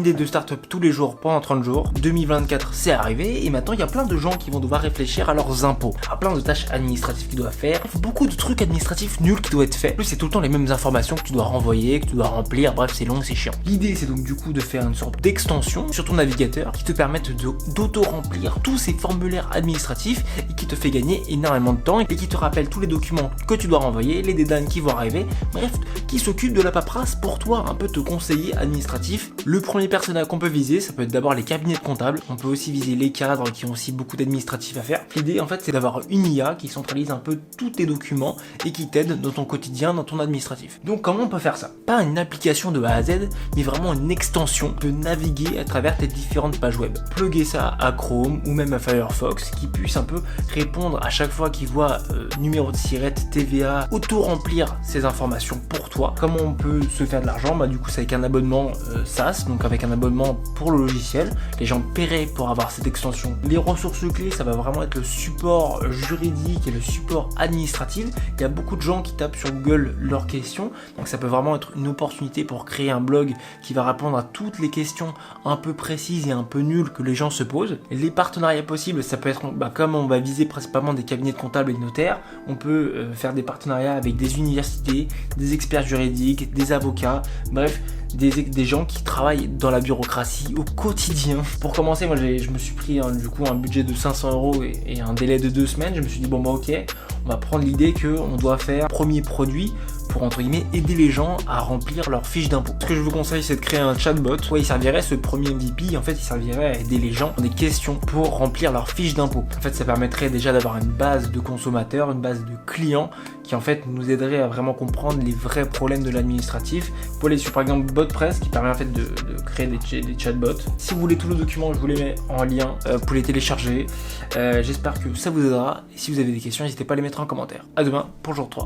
idée de start-up tous les jours pendant 30 jours. 2024, c'est arrivé et maintenant il y a plein de gens qui vont devoir réfléchir à leurs impôts, à plein de tâches administratives qu'ils doivent faire. Bref, beaucoup de trucs administratifs nuls qui doivent être faits. En plus, c'est tout le temps les mêmes informations que tu dois renvoyer, que tu dois remplir. Bref, c'est long, c'est chiant. L'idée, c'est donc du coup de faire une sorte d'extension sur ton navigateur qui te permette d'auto-remplir tous ces formulaires administratifs et qui te fait gagner énormément de temps et qui te rappelle tous les documents que tu dois renvoyer, les deadlines qui vont arriver. Bref, qui s'occupe de la paperasse pour toi, un peu te conseiller administratif. Le premier personnel qu'on peut viser, ça peut être d'abord les cabinets de comptables. On peut aussi viser les cadres qui ont aussi beaucoup d'administratifs à faire. L'idée, en fait, c'est d'avoir une IA qui centralise un peu tous tes documents et qui t'aide dans ton quotidien, dans ton administratif. Donc, comment on peut faire ça? Pas une application de A à Z, mais vraiment une extension de naviguer à travers tes différentes pages web. Plugger ça à Chrome ou même à Firefox qui puisse un peu répondre à chaque fois qu'il voit numéro de SIRET, TVA, auto-remplir ces informations pour toi. Comment on peut se faire de l'argent? Du coup, c'est avec un abonnement SaaS, donc avec un abonnement pour le logiciel. Les gens paieraient pour avoir cette extension. Les ressources clés, ça va vraiment être le support juridique et le support administratif. Il y a beaucoup de gens qui tapent sur Google leurs questions, donc ça peut vraiment être une opportunité pour créer un blog qui va répondre à toutes les questions un peu précises et un peu nulles que les gens se posent. Les partenariats possibles, ça peut être, comme on va viser principalement des cabinets de comptables et de notaires, on peut faire des partenariats avec des universités, des experts juridiques, des avocats, bref, des gens qui travaillent dans la bureaucratie au quotidien. Pour commencer, moi je me suis pris du coup un budget de 500 € et un délai de 2 semaines. Je me suis dit ok, on va prendre l'idée qu'on doit faire premier produit pour entre guillemets aider les gens à remplir leurs fiches d'impôt. Ce que je vous conseille, c'est de créer un chatbot. Il servirait, ce premier MVP, en fait il servirait à aider les gens dans des questions pour remplir leurs fiches d'impôt. En fait, ça permettrait déjà d'avoir une base de consommateurs, une base de clients qui en fait nous aiderait à vraiment comprendre les vrais problèmes de l'administratif. Vous pouvez aller sur par exemple BotPress qui permet en fait de créer des chatbots. Si vous voulez tous les documents, je vous les mets en lien, vous pouvez les télécharger. J'espère que ça vous aidera et si vous avez des questions, n'hésitez pas à les mettre en commentaire. À demain pour jour 3.